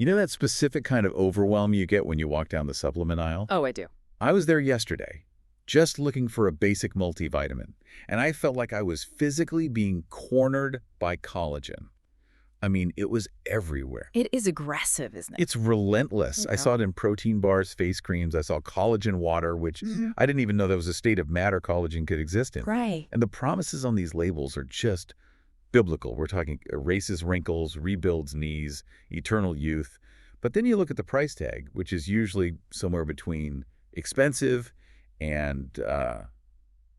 You know that specific kind of overwhelm you get when you walk down the supplement aisle? Oh, I do. I was there yesterday, just looking for a basic multivitamin, and I felt like I was physically being cornered by collagen. I mean, it was everywhere. It is aggressive, isn't it? It's relentless. I saw it in protein bars, face creams. I saw collagen water, which I didn't even know there was a state of matter collagen could exist in. Right. And the promises on these labels are just biblical. We're talking erases wrinkles, rebuilds knees, eternal youth. But then you look at the price tag, which is usually somewhere between expensive and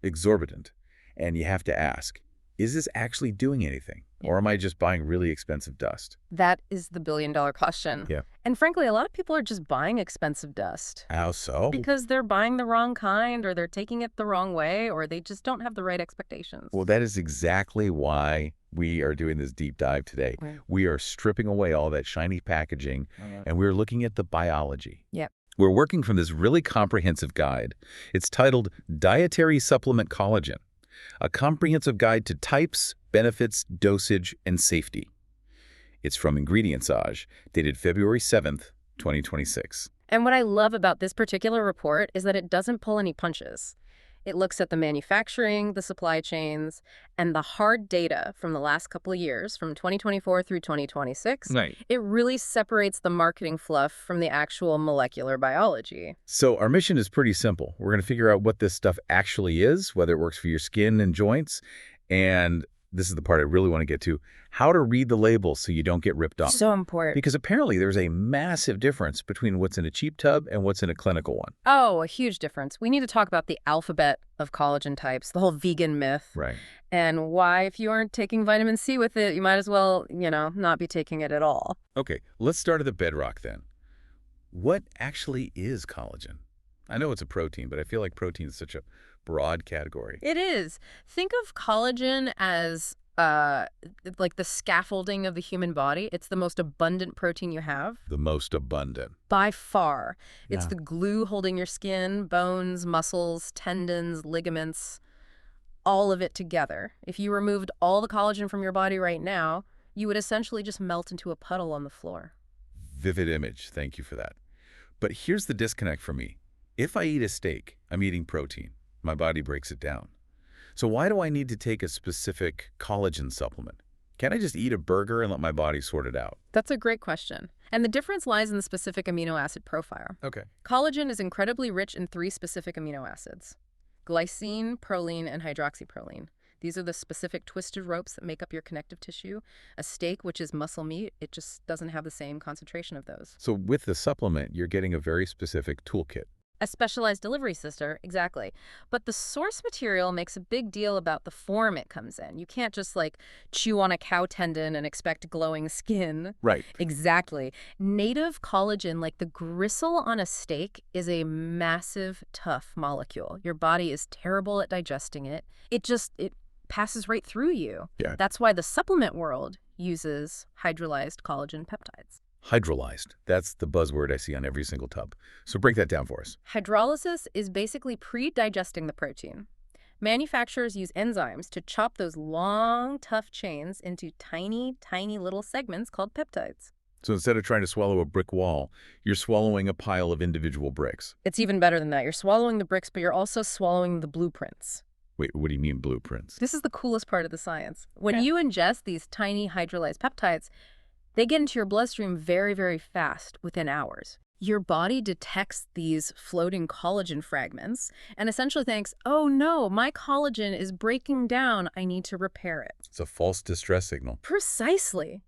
exorbitant. And you have to ask, is this actually doing anything? Or am I just buying really expensive dust? That is the billion-dollar question. Yeah. And frankly, a lot of people are just buying expensive dust. How so? Because they're buying the wrong kind, or they're taking it the wrong way, or they just don't have the right expectations. Well, that is exactly why we are doing this deep dive today. Right. We are stripping away all that shiny packaging, and we're looking at the biology. Yep. We're working from this really comprehensive guide. It's titled Dietary Supplement Collagen, a comprehensive guide to types, benefits, dosage, and safety. It's from Ingredientsage, dated February 7th, 2026. And what I love about this particular report is that it doesn't pull any punches. It looks at the manufacturing, the supply chains, and the hard data from the last couple of years, from 2024 through 2026. Right. It really separates the marketing fluff from the actual molecular biology. So our mission is pretty simple. We're going to figure out what this stuff actually is, whether it works for your skin and joints, and this is the part I really want to get to, how to read the labels so you don't get ripped off. So important. Because apparently there's a massive difference between what's in a cheap tub and what's in a clinical one. Oh, a huge difference. We need to talk about the alphabet of collagen types, the whole vegan myth. Right. And why, if you aren't taking vitamin C with it, you might as well, not be taking it at all. Okay, let's start at the bedrock then. What actually is collagen? I know it's a protein, but I feel like protein is such a broad category. It is. Think of collagen as like the scaffolding of the human body. It's the most abundant protein you have. The most abundant. By far. It's Yeah. the glue holding your skin, bones, muscles, tendons, ligaments, all of it together. If you removed all the collagen from your body right now, you would essentially just melt into a puddle on the floor. Vivid image. Thank you for that. But here's the disconnect for me. If I eat a steak, I'm eating protein. My body breaks it down. So why do I need to take a specific collagen supplement? Can't I just eat a burger and let my body sort it out? That's a great question. And the difference lies in the specific amino acid profile. Okay. Collagen is incredibly rich in 3 specific amino acids: glycine, proline, and hydroxyproline. These are the specific twisted ropes that make up your connective tissue. A steak, which is muscle meat, it just doesn't have the same concentration of those. So with the supplement, you're getting a very specific toolkit. A specialized delivery system, exactly. But the source material makes a big deal about the form it comes in. You can't just chew on a cow tendon and expect glowing skin. Right. Exactly. Native collagen, like the gristle on a steak, is a massive, tough molecule. Your body is terrible at digesting it. It passes right through you. Yeah. That's why the supplement world uses hydrolyzed collagen peptides. Hydrolyzed. That's the buzzword I see on every single tub. So break that down for us. Hydrolysis is basically pre-digesting the protein. Manufacturers use enzymes to chop those long, tough chains into tiny, tiny little segments called peptides. So instead of trying to swallow a brick wall, you're swallowing a pile of individual bricks. It's even better than that. You're swallowing the bricks, but you're also swallowing the blueprints. Wait, what do you mean blueprints? This is the coolest part of the science. When you ingest these tiny hydrolyzed peptides, they get into your bloodstream very, very fast, within hours. Your body detects these floating collagen fragments and essentially thinks, oh no, my collagen is breaking down. I need to repair it. It's a false distress signal. Precisely.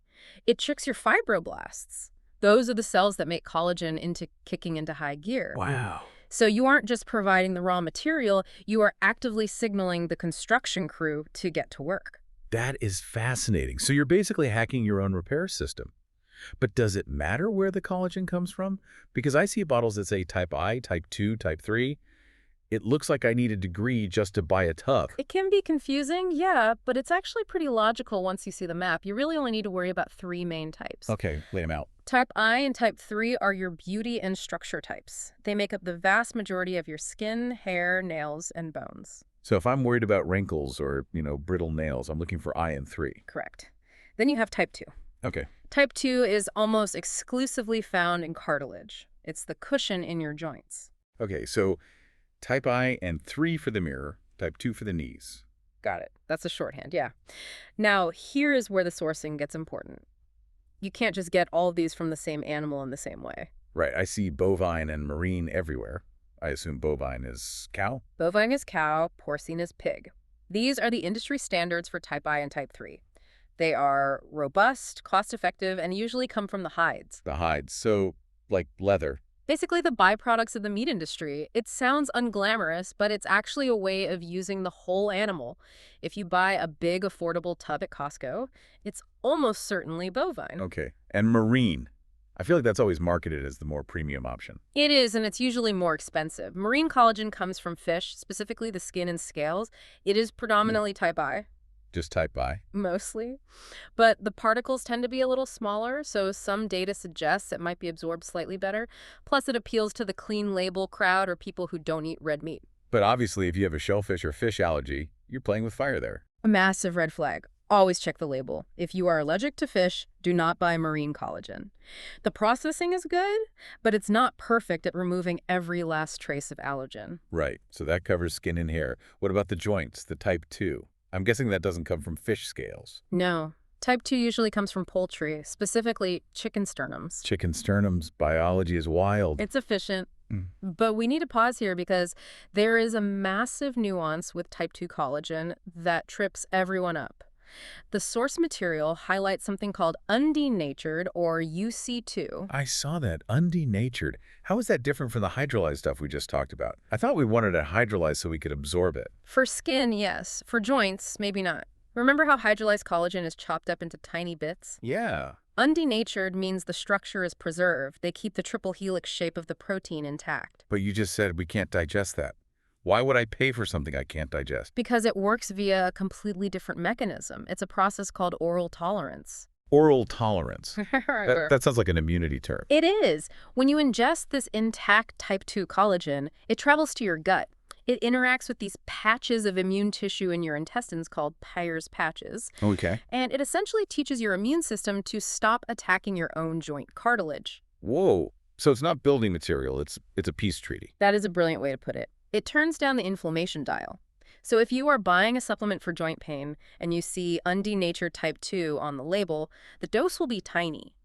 It tricks your fibroblasts. Those are the cells that make collagen into kicking into high gear. Wow. So you aren't just providing the raw material, you are actively signaling the construction crew to get to work. That is fascinating. So you're basically hacking your own repair system. But does it matter where the collagen comes from? Because I see bottles that say type I, type 2, type 3. It looks like I need a degree just to buy a tub. It can be confusing, yeah, but it's actually pretty logical once you see the map. You really only need to worry about 3 main types. Okay, lay them out. Type I and type 3 are your beauty and structure types. They make up the vast majority of your skin, hair, nails, and bones. So if I'm worried about wrinkles or, brittle nails, I'm looking for I and 3. Correct. Then you have type 2. Okay. Type 2 is almost exclusively found in cartilage. It's the cushion in your joints. Okay, so type I and 3 for the mirror, type 2 for the knees. Got it. That's a shorthand, yeah. Now, here is where the sourcing gets important. You can't just get all of these from the same animal in the same way. Right, I see bovine and marine everywhere. I assume bovine is cow? Bovine is cow, porcine is pig. These are the industry standards for type I and type 3. They are robust, cost-effective, and usually come from the hides. The hides, so like leather. Basically the byproducts of the meat industry. It sounds unglamorous, but it's actually a way of using the whole animal. If you buy a big, affordable tub at Costco, it's almost certainly bovine. Okay, and marine. I feel like that's always marketed as the more premium option. It is, and it's usually more expensive. Marine collagen comes from fish, specifically the skin and scales. It is predominantly type I. Just type I. Mostly. But the particles tend to be a little smaller, so some data suggests it might be absorbed slightly better. Plus, it appeals to the clean label crowd or people who don't eat red meat. But obviously, if you have a shellfish or fish allergy, you're playing with fire there. A massive red flag. Always check the label. If you are allergic to fish, do not buy marine collagen. The processing is good, but it's not perfect at removing every last trace of allergen. Right, so that covers skin and hair. What about the joints, the type 2? I'm guessing that doesn't come from fish scales. No. Type 2 usually comes from poultry, specifically chicken sternums. Chicken sternums, biology is wild. It's efficient. But we need to pause here because there is a massive nuance with type 2 collagen that trips everyone up. The source material highlights something called undenatured, or UC2. I saw that. Undenatured. How is that different from the hydrolyzed stuff we just talked about? I thought we wanted it hydrolyzed so we could absorb it. For skin, yes. For joints, maybe not. Remember how hydrolyzed collagen is chopped up into tiny bits? Yeah. Undenatured means the structure is preserved. They keep the triple helix shape of the protein intact. But you just said we can't digest that. Why would I pay for something I can't digest? Because it works via a completely different mechanism. It's a process called oral tolerance. Oral tolerance. That sounds like an immunity term. It is. When you ingest this intact type 2 collagen, it travels to your gut. It interacts with these patches of immune tissue in your intestines called Peyer's patches. Okay. And it essentially teaches your immune system to stop attacking your own joint cartilage. Whoa. So it's not building material, it's a peace treaty. That is a brilliant way to put it. It turns down the inflammation dial. So if you are buying a supplement for joint pain and you see undenatured type 2 on the label, the dose will be tiny,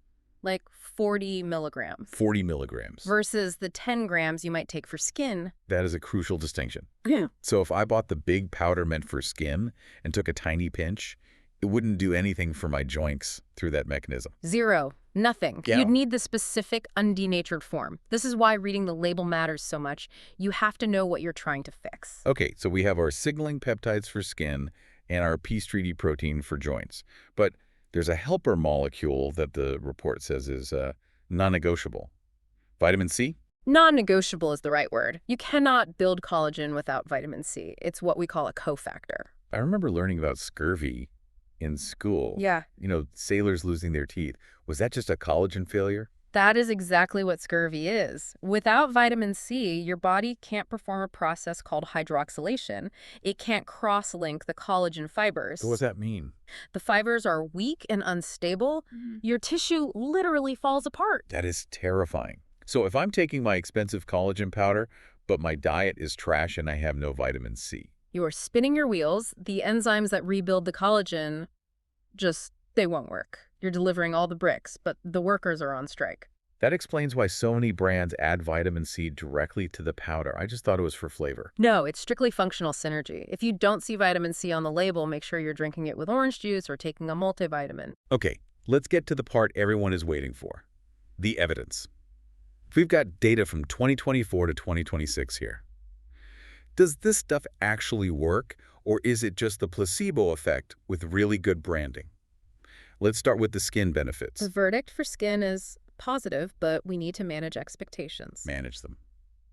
like 40 milligrams. 40 milligrams. Versus the 10 grams you might take for skin. That is a crucial distinction. Yeah. So if I bought the big powder meant for skin and took a tiny pinch, it wouldn't do anything for my joints through that mechanism. Zero. Nothing. Yeah. You'd need the specific undenatured form. This is why reading the label matters so much. You have to know what you're trying to fix. Okay, so we have our signaling peptides for skin and our peace treaty protein for joints. But there's a helper molecule that the report says is non-negotiable. Vitamin C? Non-negotiable is the right word. You cannot build collagen without vitamin C. It's what we call a cofactor. I remember learning about scurvy in school. Yeah. You know, sailors losing their teeth. Was that just a collagen failure? That is exactly what scurvy is. Without vitamin C, your body can't perform a process called hydroxylation. It can't cross-link the collagen fibers. So what does that mean? The fibers are weak and unstable. Your tissue literally falls apart. That is terrifying. So if I'm taking my expensive collagen powder, but my diet is trash and I have no vitamin C. You are spinning your wheels. The enzymes that rebuild the collagen, they won't work. You're delivering all the bricks, but the workers are on strike. That explains why so many brands add vitamin C directly to the powder. I just thought it was for flavor. No, it's strictly functional synergy. If you don't see vitamin C on the label, make sure you're drinking it with orange juice or taking a multivitamin. Okay, let's get to the part everyone is waiting for. The evidence. We've got data from 2024 to 2026 here. Does this stuff actually work, or is it just the placebo effect with really good branding? Let's start with the skin benefits. The verdict for skin is positive, but we need to manage expectations. Manage them.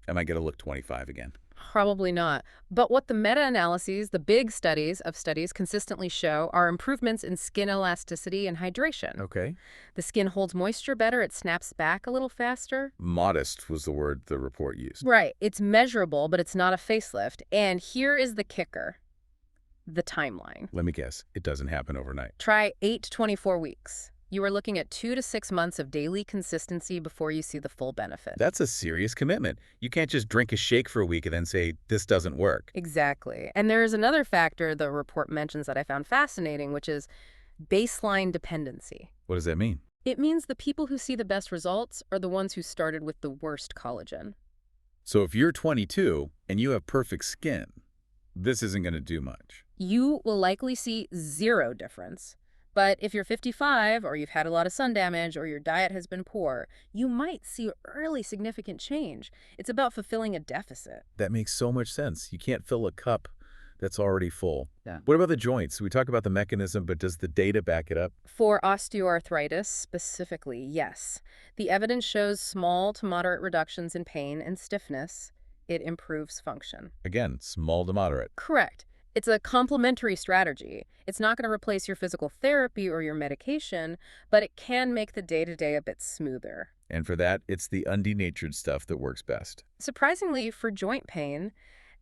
Am I going to look 25 again? Probably not. But what the meta-analyses, the big studies of studies consistently show are improvements in skin elasticity and hydration. Okay. The skin holds moisture better. It snaps back a little faster. Modest was the word the report used. Right. It's measurable, but it's not a facelift. And here is the kicker. The timeline. Let me guess. It doesn't happen overnight. Try 8 to 24 weeks. You are looking at 2 to 6 months of daily consistency before you see the full benefit. That's a serious commitment. You can't just drink a shake for a week and then say, this doesn't work. Exactly. And there is another factor the report mentions that I found fascinating, which is baseline dependency. What does that mean? It means the people who see the best results are the ones who started with the worst collagen. So if you're 22 and you have perfect skin, this isn't going to do much. You will likely see zero difference. But if you're 55 or you've had a lot of sun damage or your diet has been poor, you might see early significant change. It's about fulfilling a deficit. That makes so much sense. You can't fill a cup that's already full. Yeah. What about the joints? We talk about the mechanism, but does the data back it up? For osteoarthritis specifically, yes. The evidence shows small to moderate reductions in pain and stiffness. It improves function. Again, small to moderate. Correct. It's a complementary strategy. It's not going to replace your physical therapy or your medication, but it can make the day-to-day a bit smoother. And for that, it's the undenatured stuff that works best. Surprisingly, for joint pain,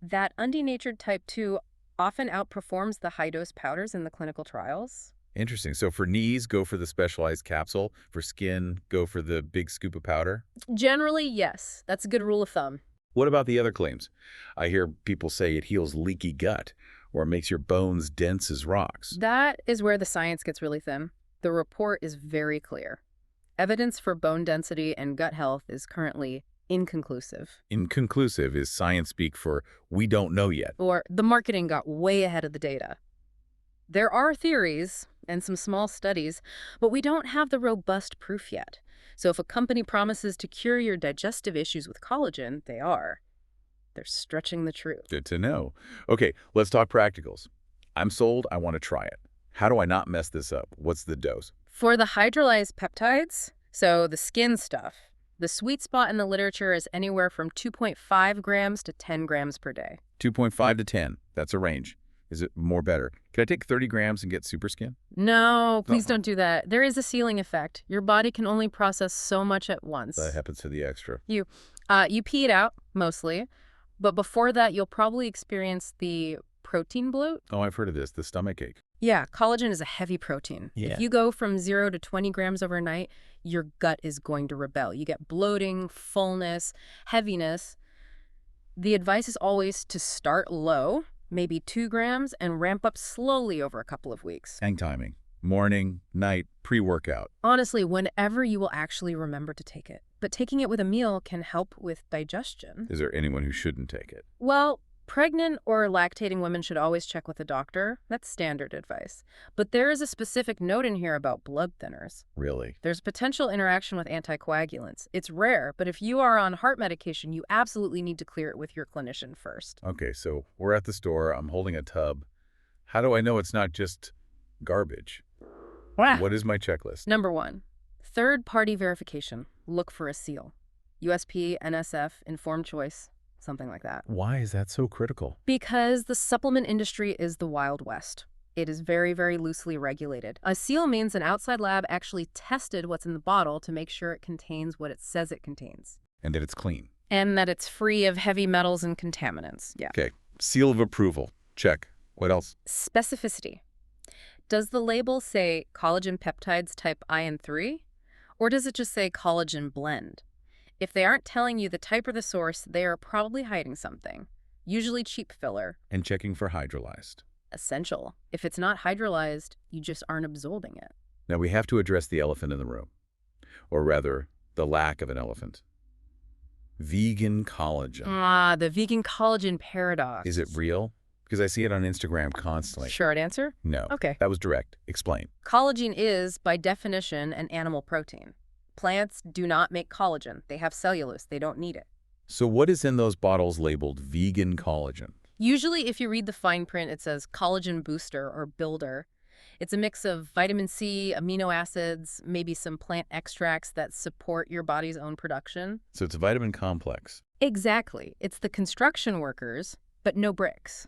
that undenatured type 2 often outperforms the high-dose powders in the clinical trials. Interesting. So for knees, go for the specialized capsule. For skin, go for the big scoop of powder? Generally, yes. That's a good rule of thumb. What about the other claims? I hear people say it heals leaky gut or makes your bones dense as rocks. That is where the science gets really thin. The report is very clear. Evidence for bone density and gut health is currently inconclusive. Inconclusive is science speak for we don't know yet. Or the marketing got way ahead of the data. There are theories and some small studies, but we don't have the robust proof yet. So if a company promises to cure your digestive issues with collagen, they're stretching the truth. Good to know. Okay, let's talk practicals. I'm sold. I want to try it. How do I not mess this up? What's the dose? For the hydrolyzed peptides, so the skin stuff, the sweet spot in the literature is anywhere from 2.5 grams to 10 grams per day. 2.5 to 10. That's a range. Is it more better? Can I take 30 grams and get super skin? No, please don't do that. There is a ceiling effect. Your body can only process so much at once. That happens to the extra. You pee it out, mostly. But before that, you'll probably experience the protein bloat. Oh, I've heard of this, the stomach ache. Yeah, collagen is a heavy protein. Yeah. If you go from 0 to 20 grams overnight, your gut is going to rebel. You get bloating, fullness, heaviness. The advice is always to start low, maybe 2 grams, and ramp up slowly over a couple of weeks. Hang timing. Morning, night, pre-workout. Honestly, whenever you will actually remember to take it. But taking it with a meal can help with digestion. Is there anyone who shouldn't take it? Well, pregnant or lactating women should always check with a doctor. That's standard advice. But there is a specific note in here about blood thinners. Really? There's potential interaction with anticoagulants. It's rare, but if you are on heart medication, you absolutely need to clear it with your clinician first. Okay, so we're at the store. I'm holding a tub. How do I know it's not just garbage? What is my checklist? Number 1, third-party verification. Look for a seal. USP, NSF, informed choice, something like that. Why is that so critical? Because the supplement industry is the Wild West. It is very, very loosely regulated. A seal means an outside lab actually tested what's in the bottle to make sure it contains what it says it contains. And that it's clean. And that it's free of heavy metals and contaminants. Yeah. Okay, seal of approval. Check. What else? Specificity. Does the label say collagen peptides type I and 3? Or does it just say collagen blend? If they aren't telling you the type or the source, they are probably hiding something. Usually cheap filler. And checking for hydrolyzed. Essential. If it's not hydrolyzed, you just aren't absorbing it. Now we have to address the elephant in the room. Or rather, the lack of an elephant. Vegan collagen. The vegan collagen paradox. Is it real? Because I see it on Instagram constantly. Short answer? No. Okay. That was direct. Explain. Collagen is, by definition, an animal protein. Plants do not make collagen. They have cellulose. They don't need it. So what is in those bottles labeled vegan collagen? Usually, if you read the fine print, it says collagen booster or builder. It's a mix of vitamin C, amino acids, maybe some plant extracts that support your body's own production. So it's a vitamin complex. Exactly. It's the construction workers, but no bricks.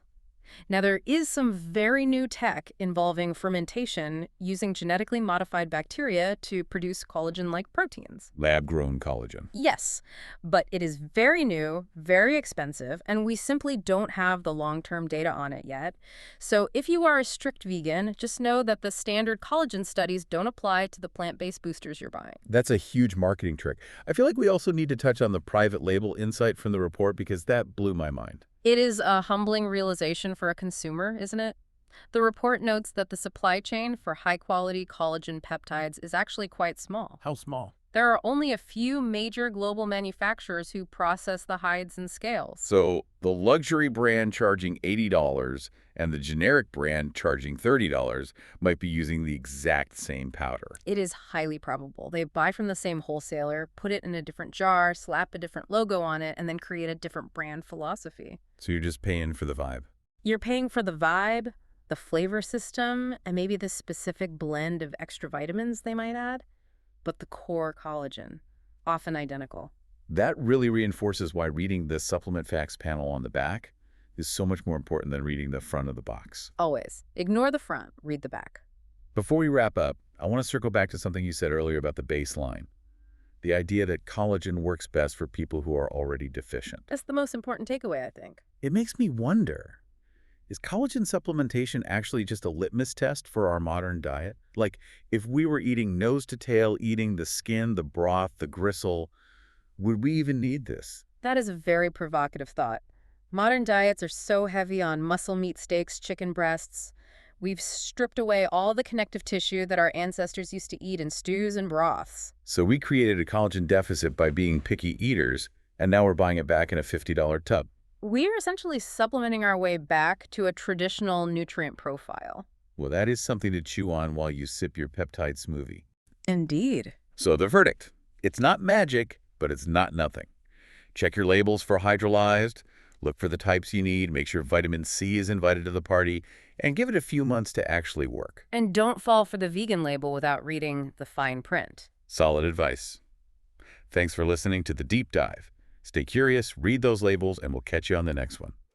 Now, there is some very new tech involving fermentation using genetically modified bacteria to produce collagen-like proteins. Lab-grown collagen. Yes, but it is very new, very expensive, and we simply don't have the long-term data on it yet. So if you are a strict vegan, just know that the standard collagen studies don't apply to the plant-based boosters you're buying. That's a huge marketing trick. I feel like we also need to touch on the private label insight from the report because that blew my mind. It is a humbling realization for a consumer, isn't it? The report notes that the supply chain for high-quality collagen peptides is actually quite small. How small? There are only a few major global manufacturers who process the hides and scales. So the luxury brand charging $80 and the generic brand charging $30 might be using the exact same powder. It is highly probable. They buy from the same wholesaler, put it in a different jar, slap a different logo on it, and then create a different brand philosophy. So you're just paying for the vibe. You're paying for the vibe, the flavor system, and maybe the specific blend of extra vitamins they might add. But the core collagen, often identical. That really reinforces why reading the supplement facts panel on the back is so much more important than reading the front of the box. Always. Ignore the front, read the back. Before we wrap up, I want to circle back to something you said earlier about the baseline. The idea that collagen works best for people who are already deficient. That's the most important takeaway, I think. It makes me wonder, is collagen supplementation actually just a litmus test for our modern diet? Like, if we were eating nose to tail, eating the skin, the broth, the gristle, would we even need this? That is a very provocative thought. Modern diets are so heavy on muscle meat steaks, chicken breasts. We've stripped away all the connective tissue that our ancestors used to eat in stews and broths. So we created a collagen deficit by being picky eaters, and now we're buying it back in a $50 tub. We are essentially supplementing our way back to a traditional nutrient profile. Well, that is something to chew on while you sip your peptide smoothie. Indeed. So the verdict, it's not magic, but it's not nothing. Check your labels for hydrolyzed, look for the types you need, make sure vitamin C is invited to the party, and give it a few months to actually work. And don't fall for the vegan label without reading the fine print. Solid advice. Thanks for listening to The Deep Dive. Stay curious, read those labels, and we'll catch you on the next one.